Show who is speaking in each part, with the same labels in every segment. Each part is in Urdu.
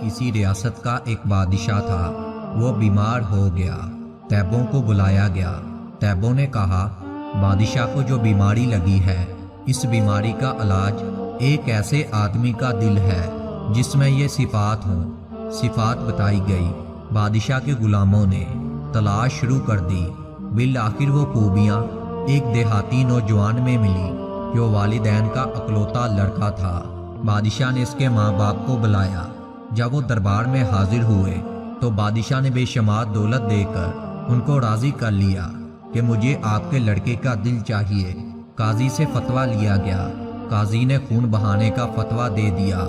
Speaker 1: کسی ریاست کا ایک بادشاہ تھا، وہ بیمار ہو گیا۔ تیبوں کو بلایا گیا۔ تیبوں نے کہا، بادشاہ کو جو بیماری لگی ہے، اس بیماری کا علاج ایک ایسے آدمی کا دل ہے جس میں یہ صفات ہوں۔ صفات بتائی گئی۔ بادشاہ کے غلاموں نے تلاش شروع کر دی۔ بالآخر وہ خوبیاں ایک دیہاتی نوجوان میں ملی جو والدین کا اکلوتا لڑکا تھا۔ بادشاہ نے اس کے ماں باپ کو بلایا۔ جب وہ دربار میں حاضر ہوئے تو بادشاہ نے بے شمار دولت دے کر ان کو راضی کر لیا کہ مجھے آپ کے لڑکے کا دل چاہیے۔ قاضی سے فتویٰ لیا گیا۔ قاضی نے خون بہانے کا فتویٰ دے دیا۔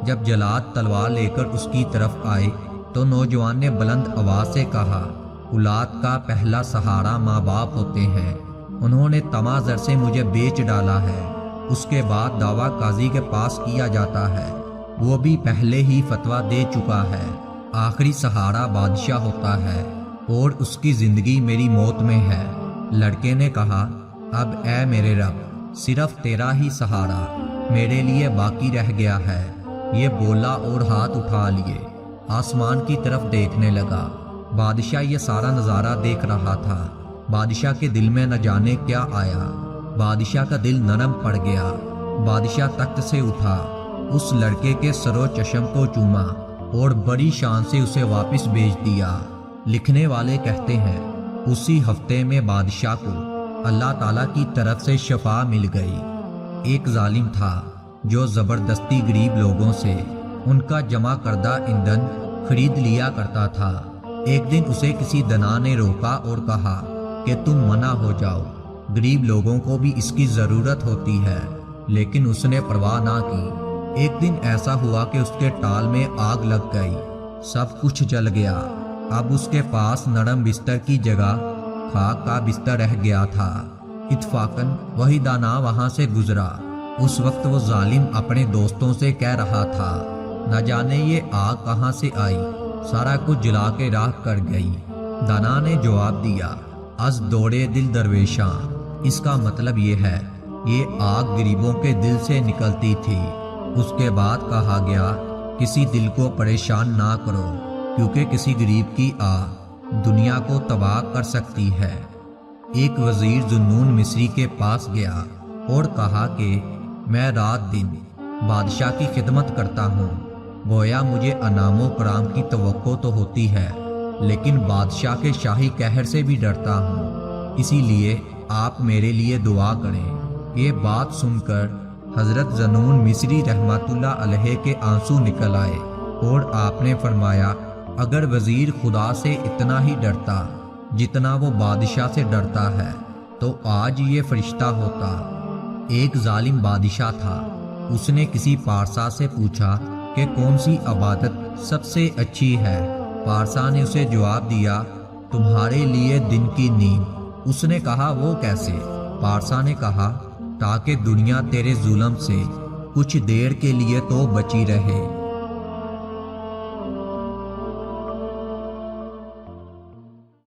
Speaker 1: جب جلاد تلوار لے کر اس کی طرف آئے تو نوجوان نے بلند آواز سے کہا، اولاد کا پہلا سہارا ماں باپ ہوتے ہیں۔ انہوں نے طمع زر سے مجھے بیچ ڈالا ہے۔ اس کے بعد دعویٰ قاضی کے پاس کیا جاتا ہے، وہ بھی پہلے ہی فتویٰ دے چکا ہے۔ آخری سہارا بادشاہ ہوتا ہے اور اس کی زندگی میری موت میں ہے۔ لڑکے نے کہا، اب اے میرے رب، صرف تیرا ہی سہارا میرے لیے باقی رہ گیا ہے۔ یہ بولا اور ہاتھ اٹھا لیے آسمان کی طرف دیکھنے لگا۔ بادشاہ یہ سارا نظارہ دیکھ رہا تھا۔ بادشاہ کے دل میں نہ جانے کیا آیا۔ بادشاہ کا دل نرم پڑ گیا۔ بادشاہ تخت سے اٹھا، اس لڑکے کے سر و چشم کو چوما اور بڑی شان سے اسے واپس بھیج دیا۔ لکھنے والے کہتے ہیں، اسی ہفتے میں بادشاہ کو اللہ تعالیٰ کی طرف سے شفا مل گئی۔ ایک ظالم تھا جو زبردستی غریب لوگوں سے ان کا جمع کردہ ایندھن خرید لیا کرتا تھا۔ ایک دن اسے کسی دنا نے روکا اور کہا کہ تم منع ہو جاؤ، غریب لوگوں کو بھی اس کی ضرورت ہوتی ہے، لیکن اس نے پرواہ نہ کی۔ ایک دن ایسا ہوا کہ اس کے ٹال میں آگ لگ گئی، سب کچھ جل گیا۔ اب اس کے پاس نرم بستر کی جگہ خاک کا بستر رہ گیا تھا۔ اتفاقاً وہی دانا وہاں سے گزرا۔ اس وقت وہ ظالم اپنے دوستوں سے کہہ رہا تھا، نہ جانے یہ آگ کہاں سے آئی، سارا کچھ جلا کے راکھ کر گئی۔ دانا نے جواب دیا، از دوڑے دل درویشاں، اس کا مطلب یہ ہے یہ آگ غریبوں کے دل سے نکلتی تھی۔ اس کے بعد کہا گیا، کسی دل کو پریشان نہ کرو، کیونکہ کسی غریب کی آہ دنیا کو تباہ کر سکتی ہے۔ ایک وزیر ذوالنون مصری کے پاس گیا اور کہا کہ میں رات دن بادشاہ کی خدمت کرتا ہوں، گویا مجھے انعام و کرام کی توقع تو ہوتی ہے، لیکن بادشاہ کے شاہی قہر سے بھی ڈرتا ہوں، اسی لیے آپ میرے لیے دعا کریں۔ یہ بات سن کر حضرت ذوالنون مصری رحمۃ اللہ علیہ کے آنسو نکل آئے اور آپ نے فرمایا، اگر وزیر خدا سے اتنا ہی ڈرتا جتنا وہ بادشاہ سے ڈرتا ہے تو آج یہ فرشتہ ہوتا۔ ایک ظالم بادشاہ تھا۔ اس نے کسی پارسا سے پوچھا کہ کون سی عبادت سب سے اچھی ہے۔ پارسا نے اسے جواب دیا، تمہارے لیے دن کی نیند۔ اس نے کہا، وہ کیسے؟ پارسا نے کہا، تاکہ دنیا تیرے ظلم سے کچھ دیر کے لیے تو بچی رہے۔